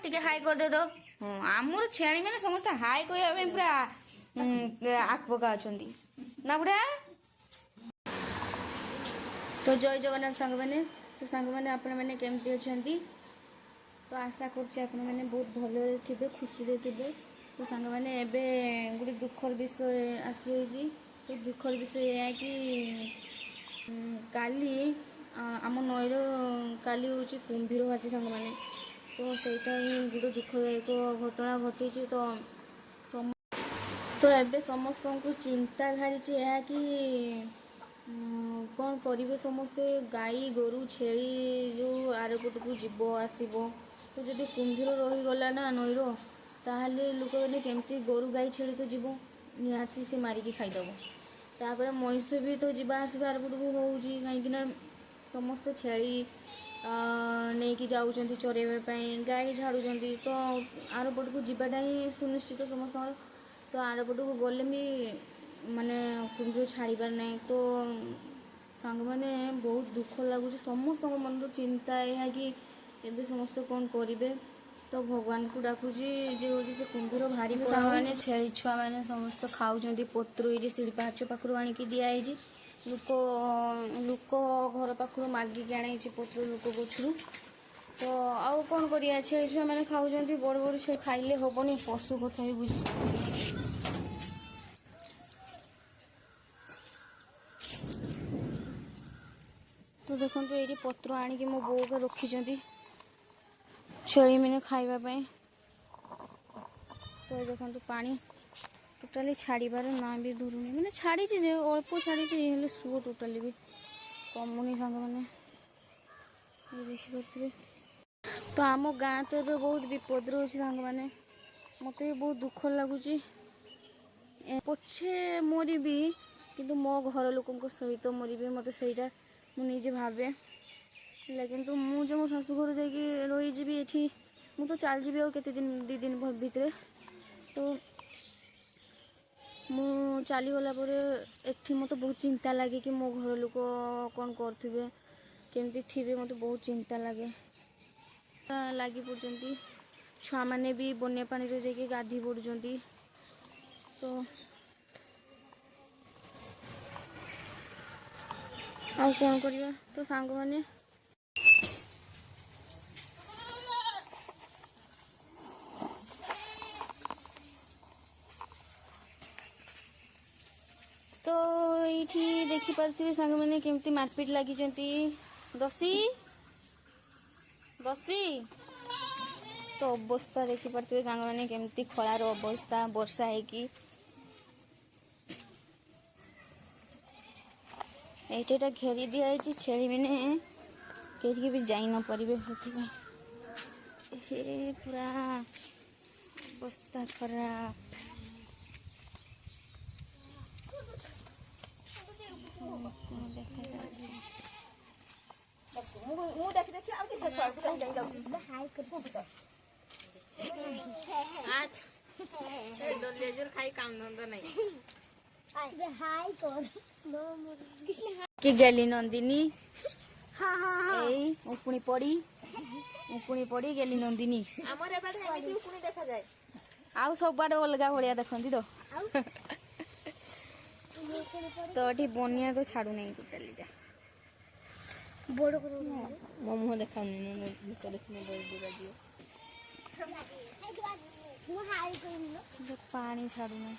टिके हाई कर दे दो आमर छेणी मैंने समस्त हाई कहवा पूरा आकपका अच्छा ना बुढ़ा। तो जय जगन्नाथ सांग मैंने तो सांग मैंने आपण मैंने केमती अच्छा तो आशा करने बहुत भल थे खुशी थे। तो सांग मैंने एबे गोटे दुखर विषय आसी तो दुखर विषय है कि काली आम नईर काली हूँ कुंभीर भाजी सांग मैंने तो सहीटा ही गोटे दुखदायक घटना घटी तो एबे समस्त को चिंता घारी कि कौन करेंगे समस्ते गाई गोरु छेली जो आरपट को जीव आसो तो जब कुंभीर रहीगला ना नईर ताहले लोक मैंने केमती गोरु गाई छेली तो जीव निहाती से मारिकी खाईदेव तापर मनीष भी तो जीवा आसवा आरपट को हो कहीं समस्त छेली नहीं कि जाऊँच चरेवाई गाई झाड़ुंट तो आरपट को जीवाटा ही सुनिश्चित समस्त तो आरपट को गले भी माने कुंभीर छाड़ी पार ना तो सांग मैंने बहुत दुख लगुच समस्त मन चिंता है कि एबे समस्त कौन करेंगे तो भगवान को डाकुची जे हूँ से कुंभीर भारी मैंने छेली छुआ मैंने समस्त खाऊँ पत्र ये सीढ़ी पाच पाखु आणिकी दिखाई लोक लोक घर पाखु मागिक आनी पत्र लोक गचरू तो आउ कौन करिया छेली छुआ मैंने खाऊँ बड़ बड़ छे खाइले हेनी पशु कथा भी बुझ तो देखो ये पत्र आणिक मो बो के रखी छेली मैंने खावाई तो देखो पानी टोटाली छाड़बार ना भी धरुनी मैंने छाड़ी अल्प छाड़ी सुओ टोटाली भी कमुनी सांग मैंने देखिपे तो आम गाँ तो ये बहुत विपद रोचे सांग मैंने मत भी बहुत दुख लगुच पछे मरबी किंतु मो घर लोक सहित मरबी मत से मुझे भावे किंतु मुझे मो शाशुघर जा रहीजी ये मु तो चल जी आते दिन 2 दिन भितर तो मु चलीगला एठी मत बहुत चिंता लगे कि मो घर लोक कौन करेंगे केमती थे मत बहुत चिंता लगे लगी पड़ती छुआ मैंने भी बनिया पानी जाकि गाधी पड़ुंट तो आउ कौन करवा तो सांग मैंने तो ये देखिपे सांग मैंने केमती मारपीट लगी दसी दसी तो अवस्था देखिपे सांग मैंने केमती खलार अवस्था वर्षा है ये घेरी दिखाई छेली मैंने कहीं भी जाई न पारे से पूरा अवस्था खराब कि गली नंदिनी उपुणी पड़ी गली नंदिनी आउ सब आड़े अलग भाया देखती तो ये बनिया तो छाड़ू नहीं टोटाली मो मुह देखा पानी छाड़ू नहीं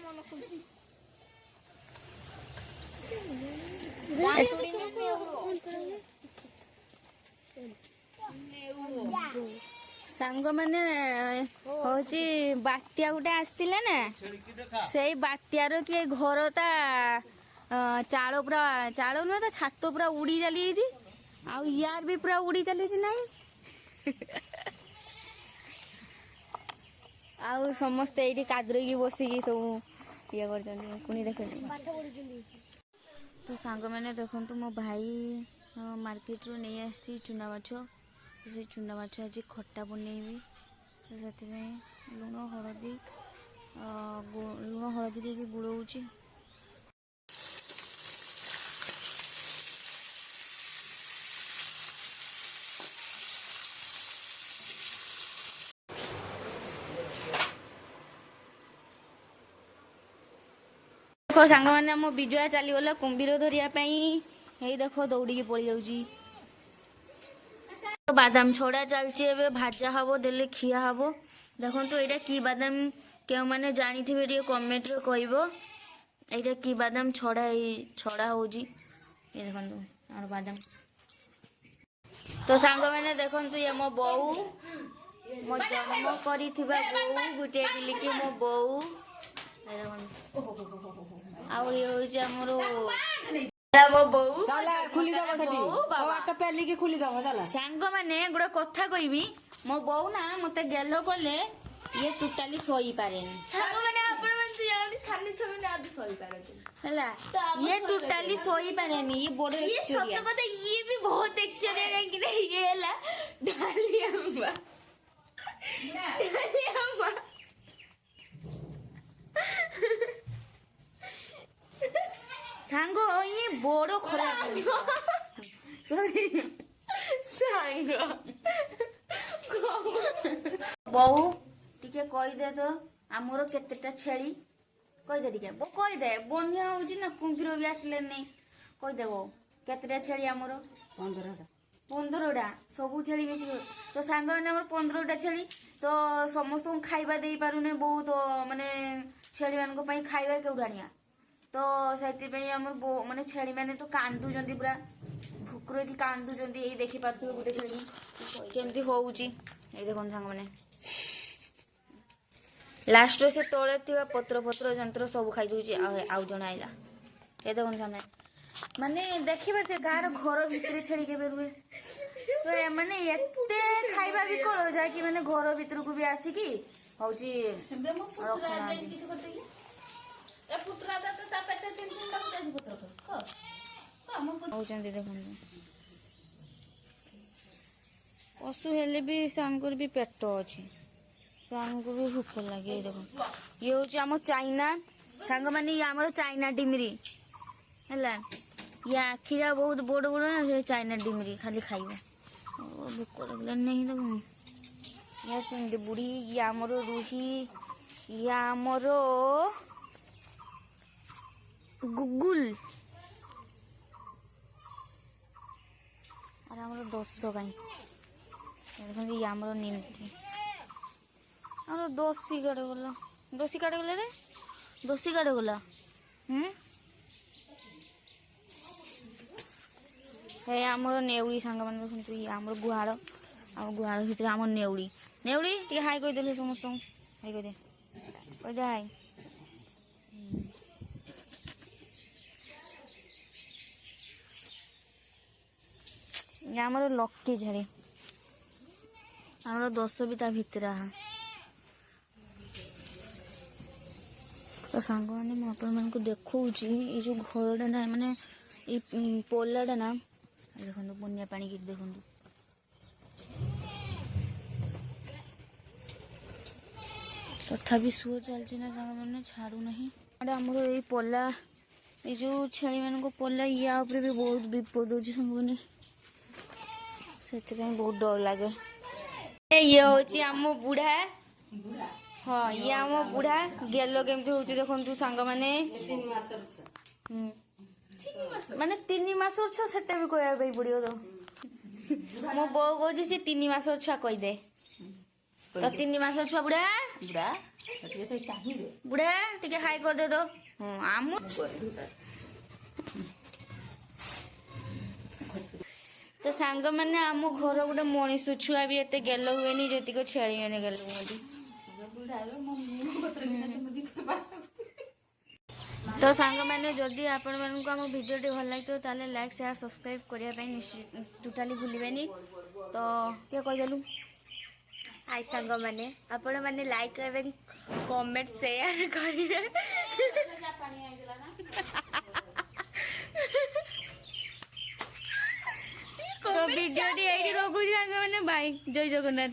मन खुशी सांग मैंने हूँ बात्या गोटे आसला ना से बात्यार किए घर ता चाल पूरा चाल नुह छात पूरा उड़ी चली यार भी पूरा उड़ी चली ना आउ समस्ते ये कादर बसिकी सब ये कर देख तो सांग मैंने देखु मो भाई मार्केट रू नहीं आसी चुना माछ से चुना माछ आज खट्टा बनैबी से लुण हलदी देके गुड़ाऊँगी सांग मैंने मो विजया चलीगला कुंभीर धरिया यही देख दौड़ी पड़ जाऊँगी बादाम छड़ा चलती भाजा हम देले खिया हम देखो यहाँ कि बादाम क्यों मैंने जानी थे कमेंट रे कहबो यहाँ कि बादाम छड़ा छड़ा हो ये देखो और बादाम तो सांग मैंने देखो ये मो बो मो जन्म कर बो गोटे बिलिकी मो बो सांग मैंने गोटे कथा कहबी मो बो ना मत गेल कले ये टोटाली सही पारे ये टोटाली सही पारे ये बड़ सत कथा ये भी बहुत एक्चुअली कहीं ये है डालिया सांग ये बड़ खराब सॉरी सांग बहु टिके कहीदे तो आमर केतेटा छेली कहीदे टिके बो कहीदे बनिया होची ना कुंभीर भी आसले नहीं कहीदे बो केतेटा छेली आमर 15टा सबू छेली बेसी तो सांग मैंने आमर 15टा छेली तो समस्त खाइबा दे पारुने बहुत माने छेली मान को खाइबा केउठा आनिया तो से आमर माने छेली माने तो कांदुचंदी पूरा भुकुर की कांदुचंदी यही देखि पारथुबे गुटे छेली केमती होउची ए देखो सांग माने लास्ट से तले थिबा पत्र पत्र जंत्र सब खाई दूची आउ जण आइला ए देखो सामने माने देखिबा से गार घर भीतर छेड़ी के बेरुए तो ए माने एते खाइबा भी कोलो जाय कि माने घर भीतर को भी आसी की होउची किसी करते की ए पुत्रा दा तो ता पेटे टेंशन लगते पुत्र को होचंदी देखो पशु हेले भी सांगुर भी पेट अछि सांग को भी भूख लगे देखो ये हूँ आम चाइना सांग मानी ये आमर चाइना डिमरी है ये आखिरा बहुत बड़ बड़ ना से चाइना डिमरी खाली खाइब भूख लगले नहीं देखो ये सिंधी बुढ़ी ये आमर रूही ये आमर गुगुल और आमर 10 कहीं देखो ये आमर निमकी और दोसी काटे गला रे दोसी काटे गला हे आमर नेउड़ी सांग मान देखु ये आमर गुहाड़ आम गुहाड़ भीतर आम नेउड़ी नेउड़ी टे हाई कही दे समस्त हाई कही दे हाई आमर लक्की झाड़ी आमर 10 भी ता भीतर तो सांग मैंने मुझे आपण मान को देखौची ये जो घरटा ना माने ये पोलाटा ना देखो बनिया पानी की देखो तथापि सुअ चलती ना सांग मैंने छाड़ू नहीं आमर ये पोला ये जो छेली मान को पोला या भी बहुत विपद हो सांग मैंने से बहुत डर लगे ये हूँ आम बुढ़ा हाँ ये आम बुढ़ा गेलो केमती हूँ देखो तू सांग माने 3 मास छुआ से भी कहवाई पड़ो तो मो बो कहे सी 3 मास छुआ कहीदे तो 3 मास छुआ बुढ़ा बुढ़ा बुढ़ा टे हाई करदे तो आम तो सांग मैंने आम घर गोटे मनीष छुआ भी एत गेल हुए जी छेली मैंने गेल हुए तो सांग मैंने जदि आपण मानक आम भिडियोटी भल लगे ताले लाइक शेयर सब्सक्राइब करने टोटाली भूलेनि तो क्या कहीदेलु हाय सांग मैंने आपण मैंने लाइक एवं कमेंट शेयर करेंगे तो भिडियोटी ये रोकू सांग मैंने बाय जय जगन्नाथ।